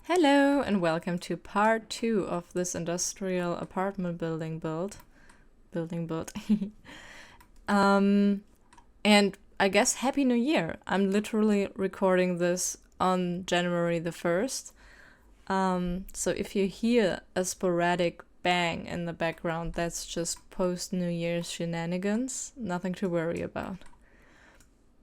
Hello and welcome to part 2 of this industrial apartment building build. And I guess Happy New Year. I'm literally recording this on January the 1st. So if you hear a sporadic bang in the background, that's just post-New Year's shenanigans. Nothing to worry about.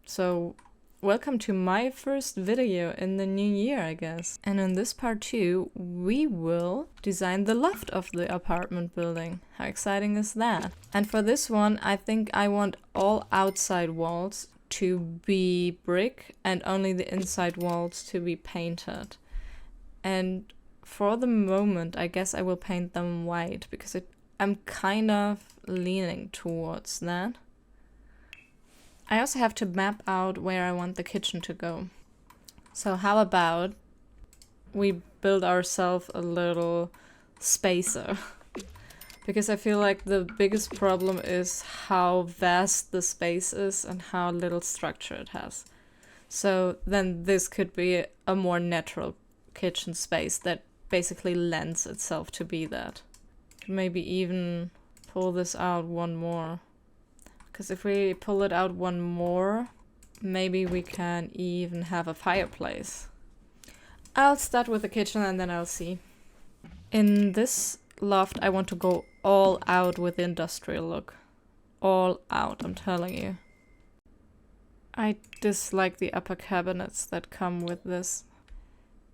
So welcome to my first video in the new year, I guess. And in this part 2, we will design the loft of the apartment building. How exciting is that? And for this one, I think I want all outside walls to be brick and only the inside walls to be painted. And for the moment, I guess I will paint them white because I'm kind of leaning towards that. I also have to map out where I want the kitchen to go. So how about we build ourselves a little spacer? Because I feel like the biggest problem is how vast the space is and how little structure it has. So then this could be a more natural kitchen space that basically lends itself to be that. Maybe even pull this out one more. Because if we pull it out one more, maybe we can even have a fireplace. I'll start with the kitchen and then I'll see. In this loft, I want to go all out with the industrial look. All out, I'm telling you. I dislike the upper cabinets that come with this.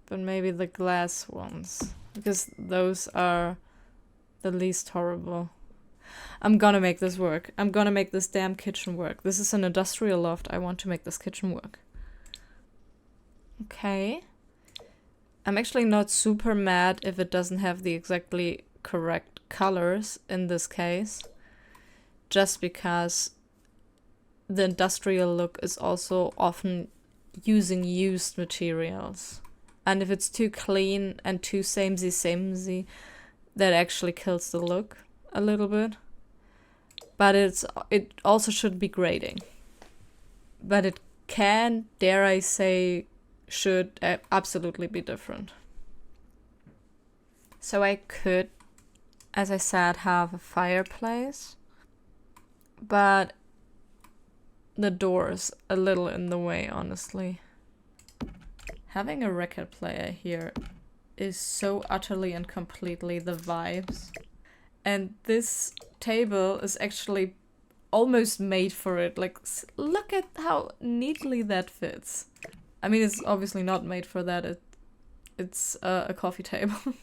But maybe the glass ones. Because those are the least horrible. I'm gonna make this work. I'm gonna make this damn kitchen work. This is an industrial loft. I want to make this kitchen work. Okay. I'm actually not super mad if it doesn't have the exactly correct colors in this case. Just because the industrial look is also often using used materials. And if it's too clean and too samey, that actually kills the look a little bit. But it also should be grading. But it can, dare I say, should absolutely be different. So I could, as I said, have a fireplace. But the door's a little in the way, honestly. Having a record player here is so utterly and completely the vibes. And this table is actually almost made for it. Like, look at how neatly that fits. I mean, it's obviously not made for that. It's a coffee table.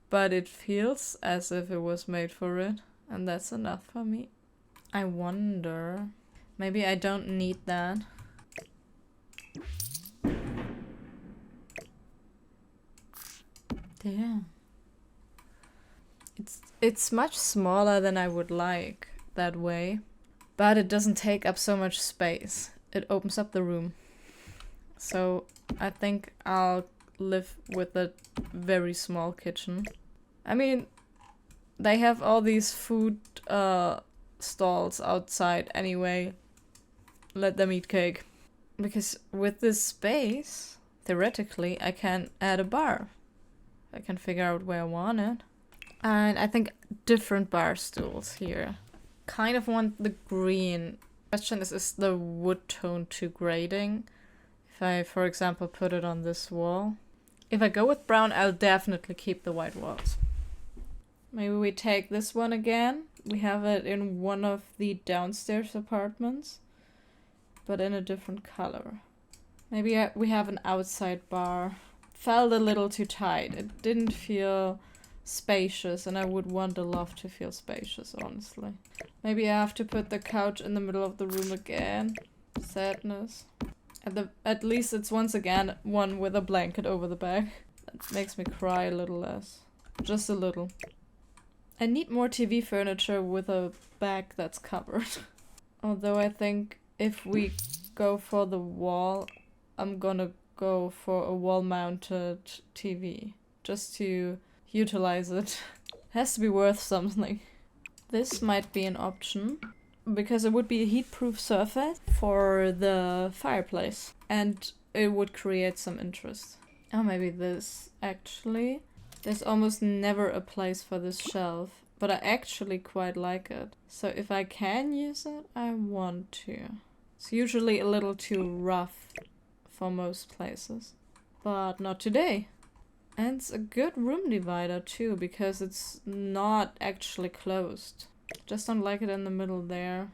But it feels as if it was made for it. And that's enough for me. I wonder... Maybe I don't need that. Damn. It's much smaller than I would like that way, but it doesn't take up so much space. It opens up the room. So I think I'll live with a very small kitchen. I mean, they have all these food stalls outside anyway. Let them eat cake. Because with this space, theoretically, I can add a bar. I can figure out where I want it. And I think different bar stools here. Kind of want the green. Question is the wood tone too grading? If I, for example, put it on this wall. If I go with brown, I'll definitely keep the white walls. Maybe we take this one again. We have it in one of the downstairs apartments, but in a different color. Maybe we have an outside bar. Felt a little too tight. It didn't feel spacious, and I would want the loft to feel spacious, honestly. Maybe I have to put the couch in the middle of the room again. Sadness. At least it's once again one with a blanket over the back. That makes me cry a little less. Just a little. I need more TV furniture with a back that's covered. Although I think if we go for the wall, I'm gonna go for a wall-mounted TV. Just to utilize it. Has to be worth something. This might be an option because it would be a heat-proof surface for the fireplace and it would create some interest. Oh, maybe this, actually. There's almost never a place for this shelf, but I actually quite like it. So if I can use it, I want to. It's usually a little too rough for most places, but not today. And it's a good room divider too, because it's not actually closed. Just don't like it in the middle there.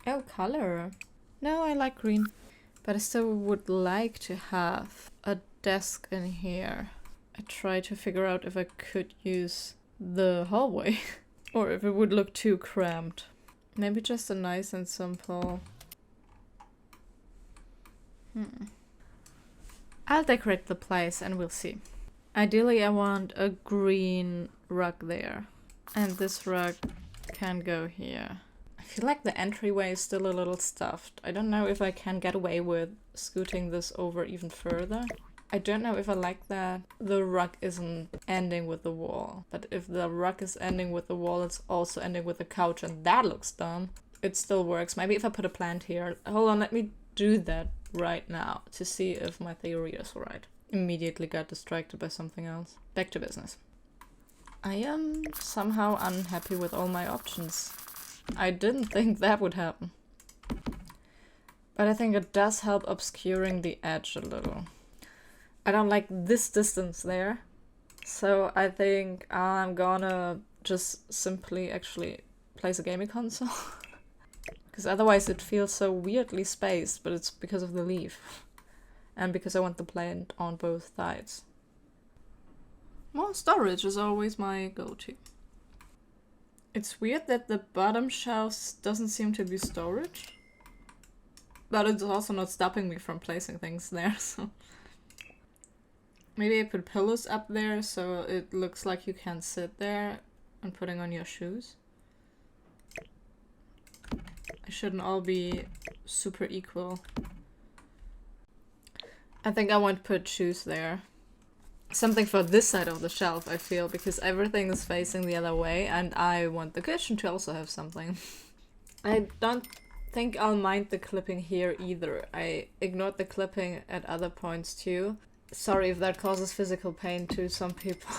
Oh, color. No, I like green. But I still would like to have a desk in here. I try to figure out if I could use the hallway or if it would look too cramped. Maybe just a nice and simple. I'll decorate the place and we'll see. Ideally, I want a green rug there. And this rug can go here. I feel like the entryway is still a little stuffed. I don't know if I can get away with scooting this over even further. I don't know if I like that the rug isn't ending with the wall. But if the rug is ending with the wall, it's also ending with the couch, and that looks dumb. It still works. Maybe if I put a plant here. Hold on, let me do that right now to see if my theory is right. Immediately got distracted by something else. Back to business. I am somehow unhappy with all my options. I didn't think that would happen. But I think it does help obscuring the edge a little. I don't like this distance there. So I think I'm gonna just simply actually place a gaming console. Because otherwise it feels so weirdly spaced, but it's because of the leaf. And because I want the plant on both sides. More storage is always my go-to. It's weird that the bottom shelf doesn't seem to be storage. But it's also not stopping me from placing things there, so... Maybe I put pillows up there so it looks like you can sit there and putting on your shoes. It shouldn't all be super equal. I think I want to put shoes there. Something for this side of the shelf, I feel, because everything is facing the other way and I want the kitchen to also have something. I don't think I'll mind the clipping here either. I ignored the clipping at other points too. Sorry if that causes physical pain to some people.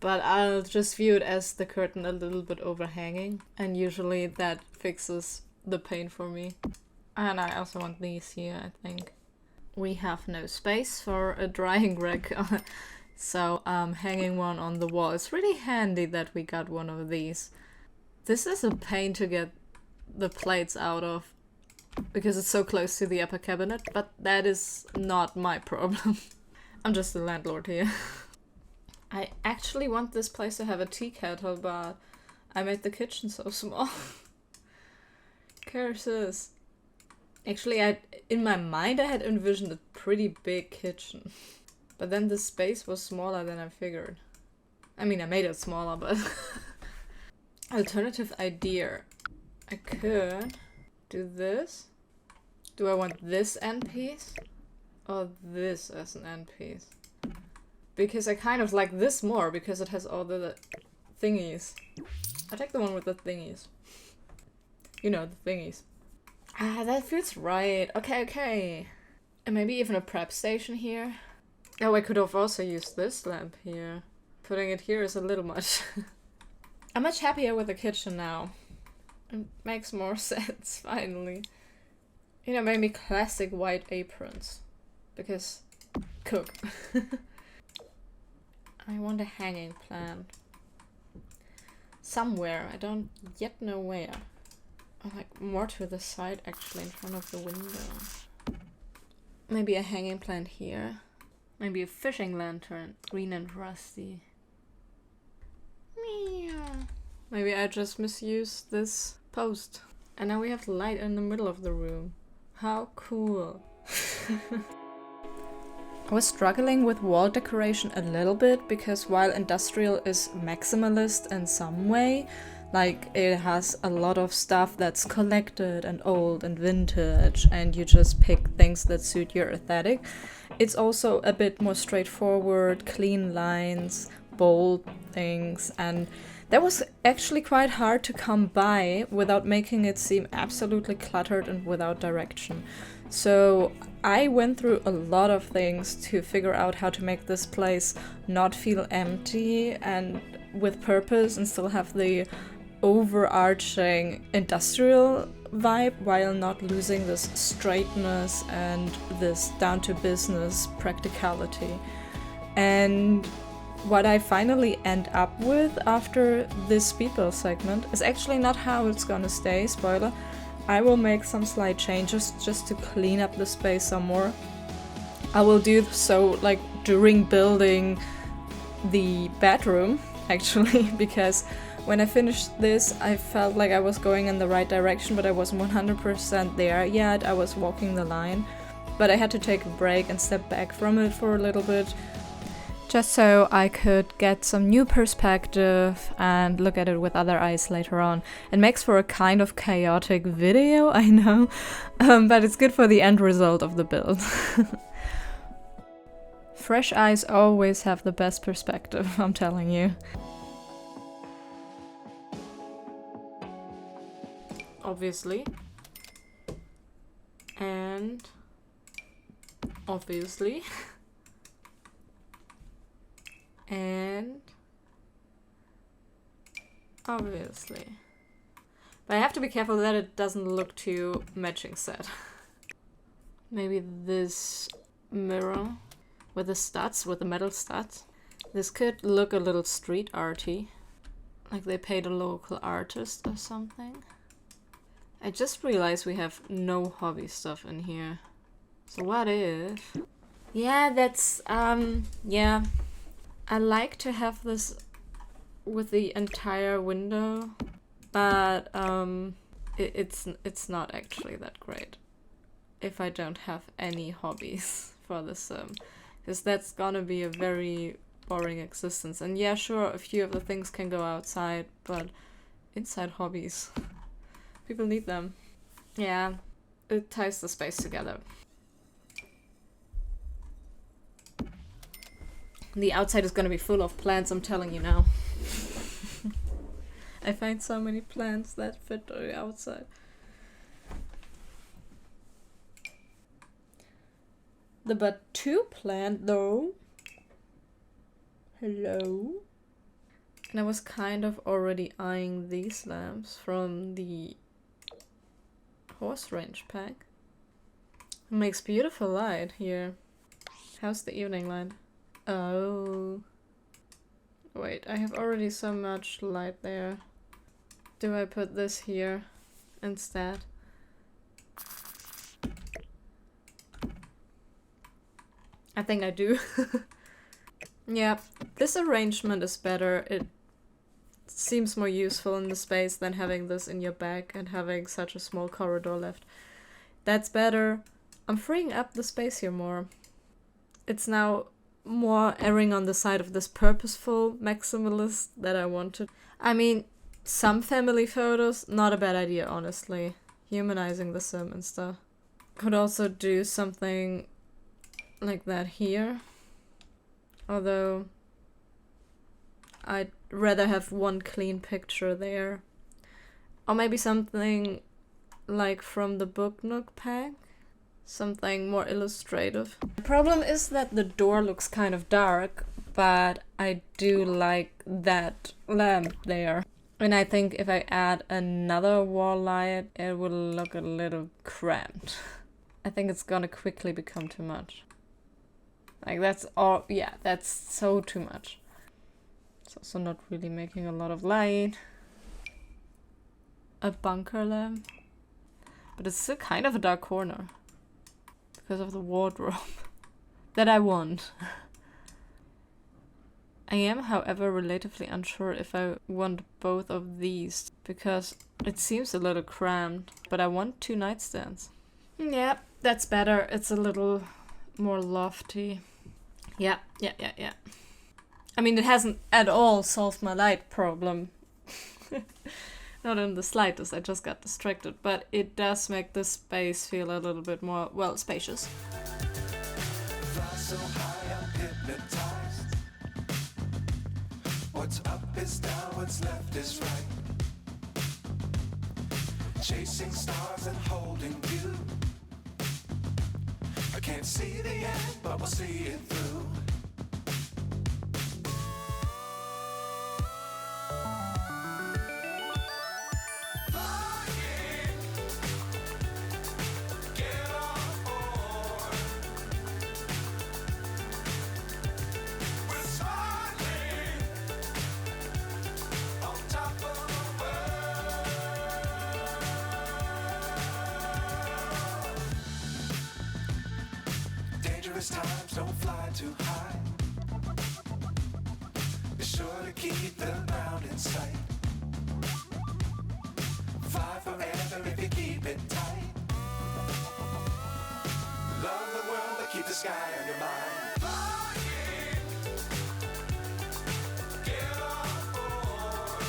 But I'll just view it as the curtain a little bit overhanging. And usually that fixes the pain for me. And I also want these here, I think. We have no space for a drying rack. So hanging one on the wall. It's really handy that we got one of these. This is a pain to get the plates out of. Because it's so close to the upper cabinet. But that is not my problem. I'm just the landlord here. I actually want this place to have a tea kettle, but I made the kitchen so small. Curses. Actually, in my mind I had envisioned a pretty big kitchen. But then the space was smaller than I figured. I mean, I made it smaller, but... Alternative idea. I could do this. Do I want this end piece? Or this as an end piece? Because I kind of like this more, because it has all the thingies. I take the one with the thingies. You know, the thingies. Ah, that feels right. Okay, okay. And maybe even a prep station here. Oh, I could have also used this lamp here. Putting it here is a little much. I'm much happier with the kitchen now. It makes more sense, finally. You know, maybe classic white aprons. Because cook. I want a hanging plant. Somewhere, I don't yet know where. Or like more to the side actually, in front of the window. Maybe a hanging plant here. Maybe a fishing lantern, green and rusty. Meow. Maybe I just misused this post. And now we have light in the middle of the room. How cool. I was struggling with wall decoration a little bit because while industrial is maximalist in some way, like it has a lot of stuff that's collected and old and vintage and you just pick things that suit your aesthetic, it's also a bit more straightforward, clean lines, bold things, and that was actually quite hard to come by without making it seem absolutely cluttered and without direction. So I went through a lot of things to figure out how to make this place not feel empty and with purpose and still have the overarching industrial vibe while not losing this straightness and this down to business practicality. And what I finally end up with after this speedball segment is actually not how it's gonna stay, spoiler. I will make some slight changes just to clean up the space some more. I will do so like during building the bedroom, actually, because when I finished this, I felt like I was going in the right direction, but I wasn't 100% there yet. I was walking the line, but I had to take a break and step back from it for a little bit, just so I could get some new perspective and look at it with other eyes later on. It makes for a kind of chaotic video, I know, but it's good for the end result of the build. Fresh eyes always have the best perspective, I'm telling you. Obviously. And obviously. And obviously. But I have to be careful that it doesn't look too matching set. Maybe this mirror with the studs, with the metal studs. This could look a little street arty. Like they paid a local artist or something. I just realized we have no hobby stuff in here. So what if... Yeah, that's, yeah. I like to have this with the entire window, but it's not actually that great if I don't have any hobbies for the sim, because that's gonna be a very boring existence. And yeah, sure, a few of the things can go outside, but inside hobbies, people need them. Yeah, it ties the space together. The outside is gonna be full of plants, I'm telling you now. I find so many plants that fit the outside. The Batu plant, though. Hello? And I was kind of already eyeing these lamps from the horse range pack. It makes beautiful light here. How's the evening light? Oh. Wait, I have already so much light there. Do I put this here instead? I think I do. Yeah, this arrangement is better. It seems more useful in the space than having this in your back and having such a small corridor left. That's better. I'm freeing up the space here more. It's now more erring on the side of this purposeful maximalist that I wanted. I mean, some family photos, not a bad idea, honestly. Humanizing the sim and stuff. Could also do something like that here. Although, I'd rather have one clean picture there. Or maybe something like from the Book Nook pack. Something more illustrative. The problem is that the door looks kind of dark, but I do like that lamp there. And I think if I add another wall light, it will look a little cramped. I think it's gonna quickly become too much. Like that's all, yeah, that's so too much. It's also not really making a lot of light. A bunker lamp. But it's still kind of a dark corner. Because of the wardrobe that I want. I am, however, relatively unsure if I want both of these, because it seems a little cramped, but I want 2 nightstands. Yeah, that's better. It's a little more lofty. Yeah. I mean, it hasn't at all solved my light problem. Not in the slightest, I just got distracted, but it does make the space feel a little bit more, well, spacious. Fly so high, I'm hypnotized. What's up is down, what's left is right. Chasing stars and holding you. Can't see the end, but we'll see it through. Flying, get on board. We're smiling on top of the world. Dangerous times, don't fly too high. Be sure to keep the ground in sight. Fly forever if you keep it tight. Love the world, but keep the sky on your mind. Flying, get on board.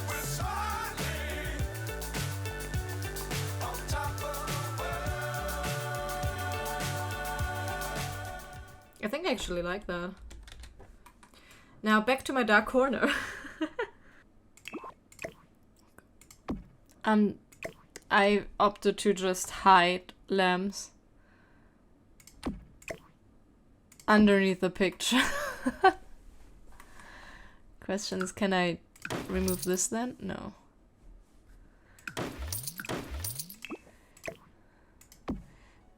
We're smiling on top of the world. I think I actually like that. Now back to my dark corner. I opted to just hide lamps underneath the picture. Question is, can I remove this then? No.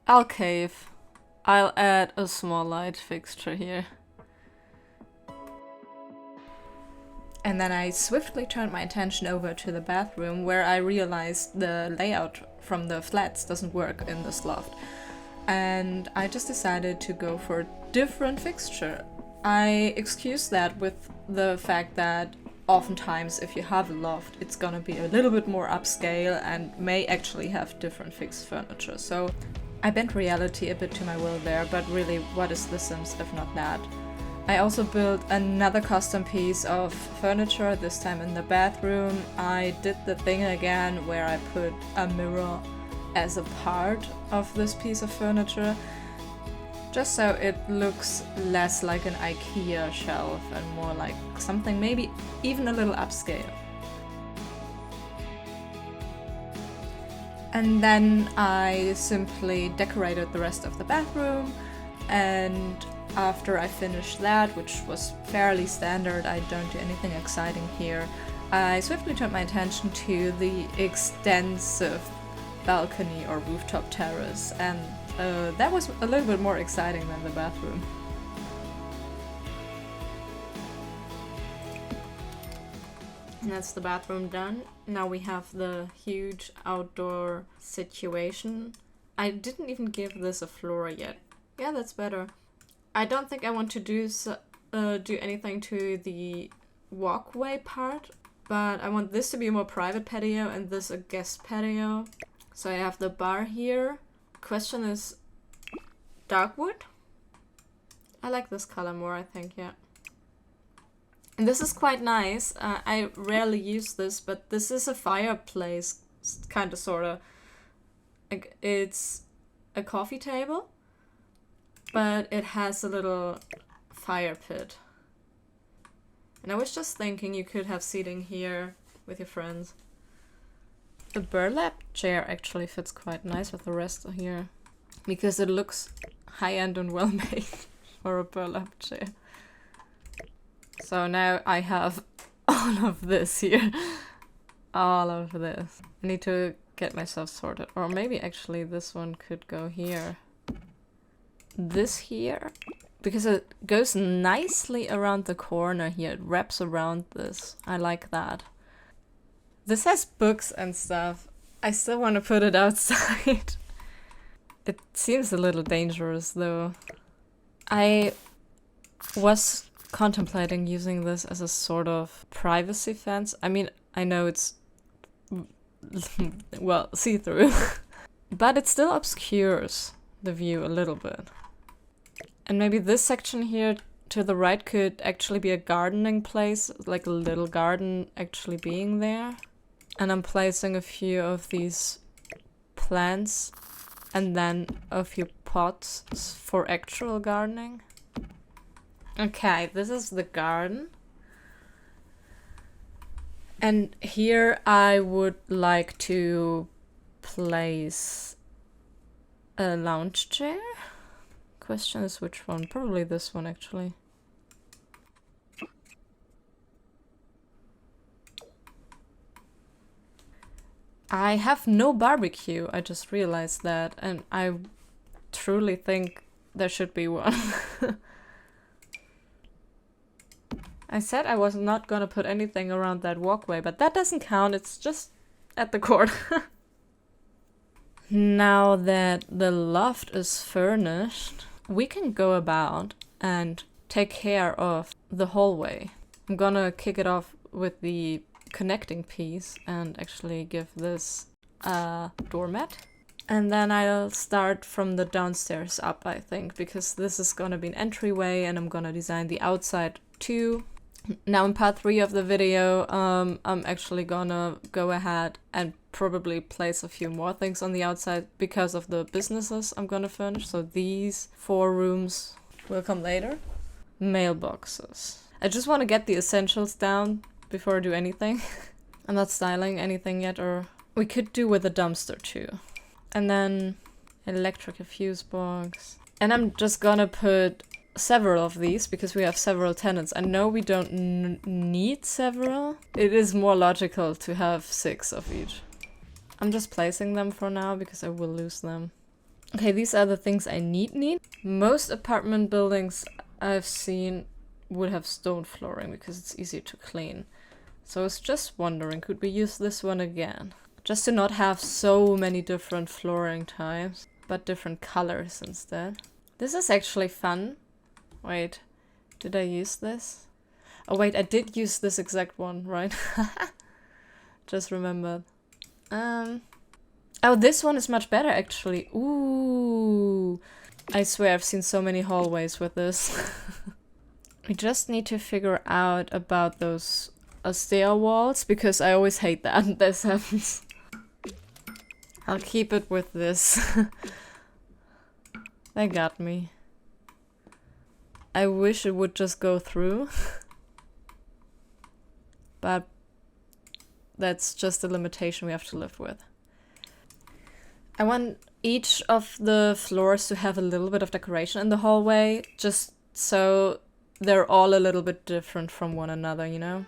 I'll cave. I'll add a small light fixture here. And then I swiftly turned my attention over to the bathroom, where I realized the layout from the flats doesn't work in this loft. And I just decided to go for a different fixture. I excuse that with the fact that oftentimes if you have a loft, it's gonna be a little bit more upscale and may actually have different fixed furniture. So I bent reality a bit to my will there, but really, what is The Sims if not that? I also built another custom piece of furniture, this time in the bathroom. I did the thing again where I put a mirror as a part of this piece of furniture, just so it looks less like an IKEA shelf and more like something maybe even a little upscale. And then I simply decorated the rest of the bathroom, and after I finished that, which was fairly standard, I don't do anything exciting here, I swiftly turned my attention to the extensive balcony or rooftop terrace, and that was a little bit more exciting than the bathroom. And that's the bathroom done. Now we have the huge outdoor situation. I didn't even give this a floor yet. Yeah, that's better. I don't think I want to do anything to the walkway part, but I want this to be a more private patio and this a guest patio. So I have the bar here. Question is, dark wood? I like this color more, I think, yeah. And this is quite nice. I rarely use this, but this is a fireplace, kind of, sort of. It's a coffee table, but it has a little fire pit. And I was just thinking you could have seating here with your friends. The burlap chair actually fits quite nice with the rest here, because it looks high-end and well-made for a burlap chair. So now I have all of this here. All of this. I need to get myself sorted. Or maybe actually this one could go here. This here. Because it goes nicely around the corner here. It wraps around this. I like that. This has books and stuff. I still want to put it outside. It seems a little dangerous though. I was contemplating using this as a sort of privacy fence. I mean, I know it's well, see-through, but it still obscures the view a little bit. And maybe this section here to the right could actually be a gardening place, like a little garden actually being there. And I'm placing a few of these plants and then a few pots for actual gardening. Okay, this is the garden. And here I would like to place a lounge chair. Question is which one? Probably this one, actually. I have no barbecue. I just realized that, and I truly think there should be one. I said I was not gonna put anything around that walkway, but that doesn't count. It's just at the court. Now that the loft is furnished, we can go about and take care of the hallway. I'm gonna kick it off with the connecting piece and actually give this a doormat. And then I'll start from the downstairs up, I think, because this is gonna be an entryway and I'm gonna design the outside too. Now in part 3 of the video, I'm actually gonna go ahead and probably place a few more things on the outside because of the businesses I'm gonna furnish. So these 4 rooms will come later. Mailboxes. I just want to get the essentials down before I do anything. I'm not styling anything yet, or we could do with a dumpster too. And then electric fuse box. And I'm just gonna put several of these because we have several tenants. I know we don't need several. It is more logical to have 6 of each. I'm just placing them for now because I will lose them. Okay, these are the things I need. Most apartment buildings I've seen would have stone flooring because it's easy to clean. So I was just wondering, could we use this one again? Just to not have so many different flooring types, but different colors instead. This is actually fun. Wait, did I use this? Oh wait, I did use this exact one, right? Just remembered. Oh, this one is much better actually. Ooh. I swear I've seen so many hallways with this. We just need to figure out about those stair walls because I always hate that this happens. I'll keep it with this. They got me. I wish it would just go through. But that's just a limitation we have to live with. I want each of the floors to have a little bit of decoration in the hallway, just so they're all a little bit different from one another, you know?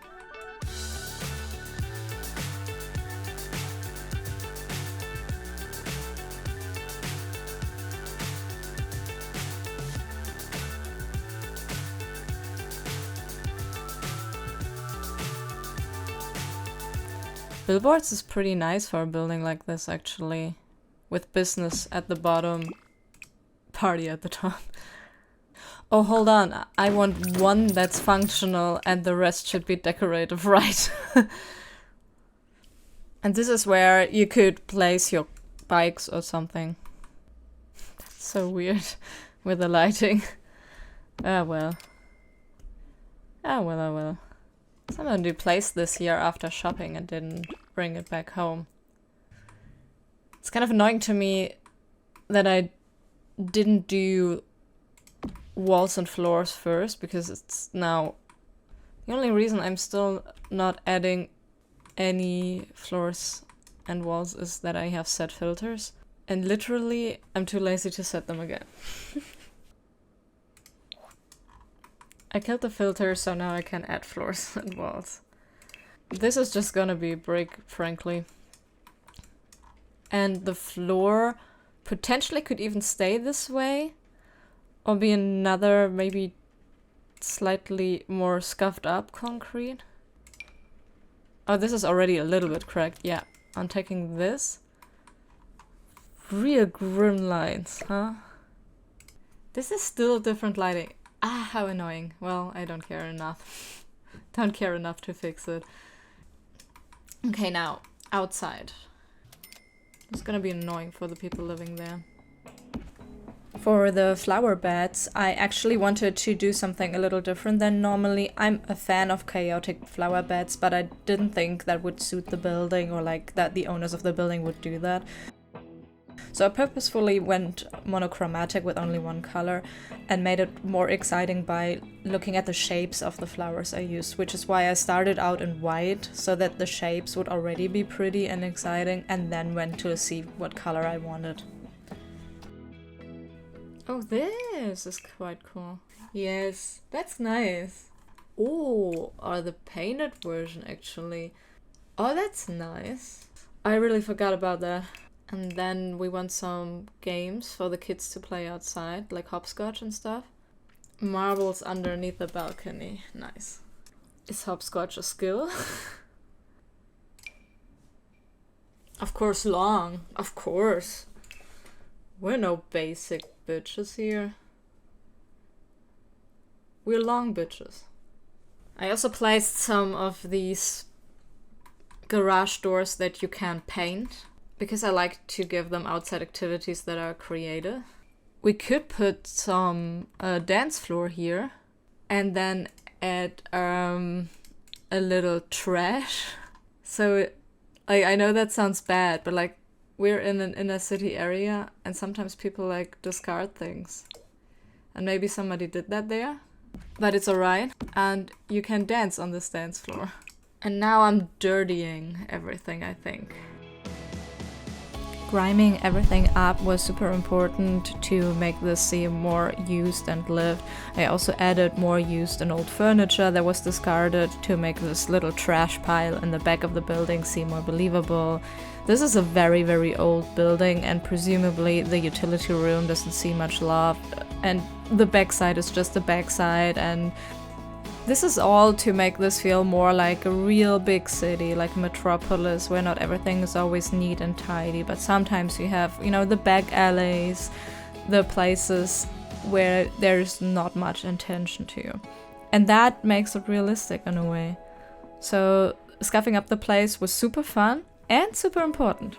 Billboards is pretty nice for a building like this, actually. With business at the bottom, party at the top. Oh, hold on. I want one that's functional and the rest should be decorative, right? And this is where you could place your bikes or something. That's so weird with the lighting. Ah, well. Ah, well, ah, well. Someone replaced this here after shopping and didn't bring it back home. It's kind of annoying to me that I didn't do walls and floors first, because it's now the only reason I'm still not adding any floors and walls is that I have set filters, and literally I'm too lazy to set them again. I killed the filter, so now I can add floors and walls. This is just gonna be brick, frankly. And the floor potentially could even stay this way, or be another, maybe slightly more scuffed up concrete. Oh, this is already a little bit cracked. Yeah, I'm taking this. Real grim lines, huh? This is still different lighting. Ah, how annoying. Well, I don't care enough. Don't care enough to fix it. Okay, now, outside. It's gonna be annoying for the people living there. For the flower beds, I actually wanted to do something a little different than normally. I'm a fan of chaotic flower beds, but I didn't think that would suit the building, or like that the owners of the building would do that. So I purposefully went monochromatic with only one color and made it more exciting by looking at the shapes of the flowers I used, which is why I started out in white so that the shapes would already be pretty and exciting, and then went to see what color I wanted. Oh, this is quite cool. Yes, that's nice. Oh, or the painted version actually. Oh, that's nice. I really forgot about that. And then we want some games for the kids to play outside, like hopscotch and stuff. Marbles underneath the balcony. Nice. Is hopscotch a skill? Of course, long. Of course. We're no basic bitches here. We're long bitches. I also placed some of these garage doors that you can paint, because I like to give them outside activities that are creative. We could put some dance floor here and then add a little trash. So I know that sounds bad, but like we're in an inner city area and sometimes people like discard things. And maybe somebody did that there, but it's alright. And you can dance on this dance floor. And now I'm dirtying everything, I think. Griming everything up was super important to make this seem more used and lived. I also added more used and old furniture that was discarded to make this little trash pile in the back of the building seem more believable. This is a very, very old building, and presumably the utility room doesn't see much love, and the backside is just the backside, and this is all to make this feel more like a real big city, like a metropolis, where not everything is always neat and tidy, but sometimes you have, you know, the back alleys, the places where there's not much attention to. And that makes it realistic in a way. So scuffing up the place was super fun and super important.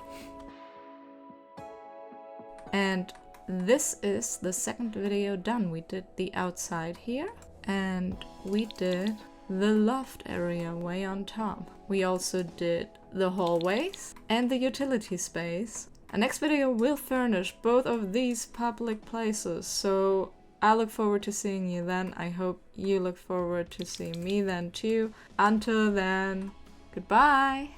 And this is the second video done. We did the outside here. And we did the loft area way on top. We also did the hallways and the utility space. The next video will furnish both of these public places, so I look forward to seeing you then. I hope you look forward to seeing me then too. Until then, goodbye!